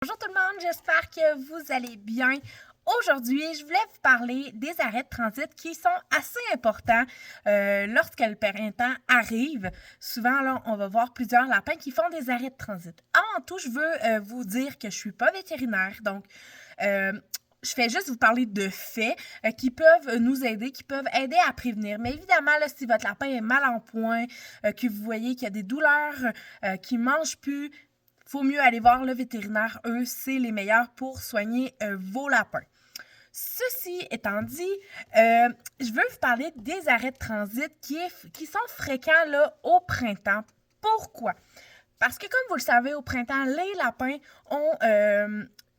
Bonjour tout le monde, j'espère que vous allez bien. Aujourd'hui, je voulais vous parler des arrêts de transit qui sont assez importants lorsque le printemps arrive. Souvent, là, on va voir plusieurs lapins qui font des arrêts de transit. Avant tout, je veux vous dire que je ne suis pas vétérinaire, donc je fais juste vous parler de faits qui peuvent nous aider, qui peuvent aider à prévenir. Mais évidemment, là, si votre lapin est mal en point, que vous voyez qu'il y a des douleurs, qu'il ne mange plus, faut mieux aller voir le vétérinaire. Eux, c'est les meilleurs pour soigner vos lapins. Ceci étant dit, je veux vous parler des arrêts de transit qui sont fréquents là, au printemps. Pourquoi? Parce que comme vous le savez, au printemps, les lapins ont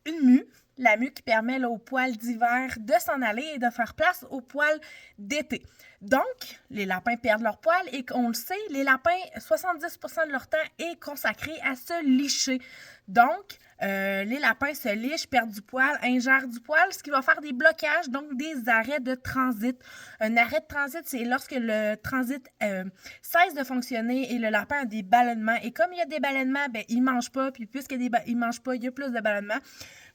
une mue. La mue qui permet là, aux poils d'hiver de s'en aller et de faire place aux poils d'été. Donc, les lapins perdent leurs poils et on le sait, les lapins, 70% de leur temps est consacré à se licher. Donc, les lapins se lichent, perdent du poil, ingèrent du poil, ce qui va faire des blocages, donc des arrêts de transit. Un arrêt de transit, c'est lorsque le transit cesse de fonctionner et le lapin a des ballonnements. Et comme il y a des ballonnements, ben, il ne mange pas, puis puisqu'il ne mange pas, il y a plus de ballonnements.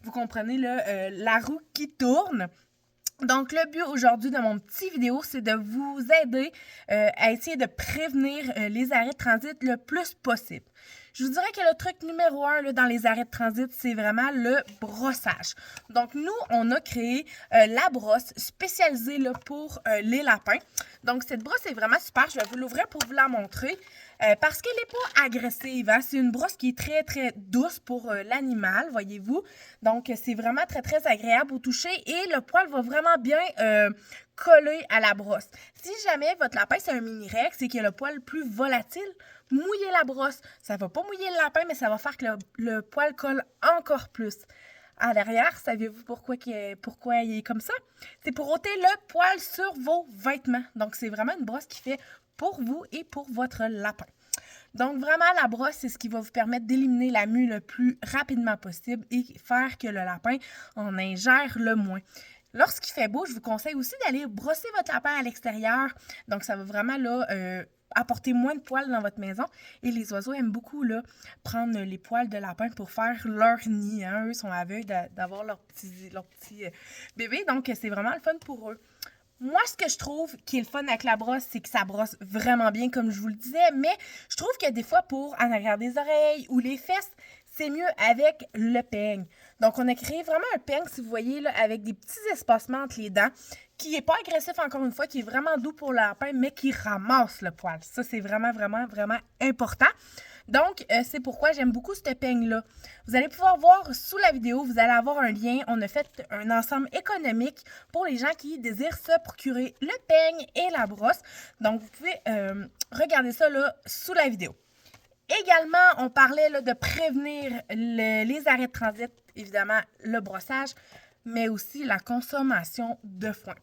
Vous comprenez, là, la roue qui tourne. Donc, le but aujourd'hui de mon petit vidéo, c'est de vous aider à essayer de prévenir les arrêts de transit le plus possible. Je vous dirais que le truc numéro 1 là, dans les arrêts de transit, c'est vraiment le brossage. Donc, nous, on a créé la brosse spécialisée là, pour les lapins. Donc, cette brosse est vraiment super. Je vais vous l'ouvrir pour vous la montrer. Parce qu'elle n'est pas agressive. Hein? C'est une brosse qui est très, très douce pour l'animal, voyez-vous. Donc, c'est vraiment très, très agréable au toucher et le poil va vraiment bien coller à la brosse. Si jamais votre lapin, c'est un mini-rex et qu'il a le poil plus volatile, mouillez la brosse. Ça ne va pas mouiller le lapin, mais ça va faire que le poil colle encore plus. À l'arrière, saviez-vous pourquoi il est comme ça? C'est pour ôter le poil sur vos vêtements. Donc, c'est vraiment une brosse qui fait pour vous et pour votre lapin. Donc, vraiment, la brosse, c'est ce qui va vous permettre d'éliminer la mue le plus rapidement possible et faire que le lapin en ingère le moins. Lorsqu'il fait beau, je vous conseille aussi d'aller brosser votre lapin à l'extérieur. Donc, ça va vraiment là, apporter moins de poils dans votre maison. Et les oiseaux aiment beaucoup là, prendre les poils de lapin pour faire leur nid. Hein. Eux sont aveugles d'avoir leur petit bébé. Donc, c'est vraiment le fun pour eux. Moi, ce que je trouve qui est le fun avec la brosse, c'est que ça brosse vraiment bien, comme je vous le disais, mais je trouve que des fois, pour en arrière des oreilles ou les fesses, c'est mieux avec le peigne. Donc, on a créé vraiment un peigne, si vous voyez, là, avec des petits espacements entre les dents, qui n'est pas agressif, encore une fois, qui est vraiment doux pour le lapin, mais qui ramasse le poil. Ça, c'est vraiment, vraiment, vraiment important. Donc, c'est pourquoi j'aime beaucoup ce peigne-là. Vous allez pouvoir voir sous la vidéo, vous allez avoir un lien. On a fait un ensemble économique pour les gens qui désirent se procurer le peigne et la brosse. Donc, vous pouvez regarder ça là, sous la vidéo. Également, on parlait là, de prévenir les arrêts de transit, évidemment le brossage, mais aussi la consommation de foin.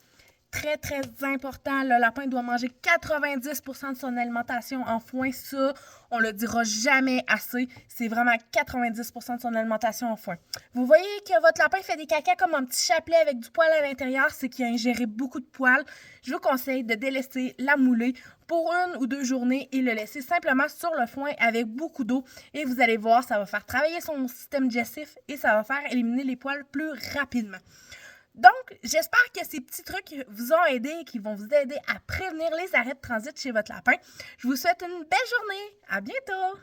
Très, très important. Le lapin doit manger 90% de son alimentation en foin. Ça, on le dira jamais assez. C'est vraiment 90% de son alimentation en foin. Vous voyez que votre lapin fait des caca comme un petit chapelet avec du poil à l'intérieur. C'est qu'il a ingéré beaucoup de poils. Je vous conseille de délaisser la moulée pour 1 ou 2 journées et le laisser simplement sur le foin avec beaucoup d'eau. Et vous allez voir, ça va faire travailler son système digestif et ça va faire éliminer les poils plus rapidement. Donc, j'espère que ces petits trucs vous ont aidé et qui vont vous aider à prévenir les arrêts de transit chez votre lapin. Je vous souhaite une belle journée. À bientôt!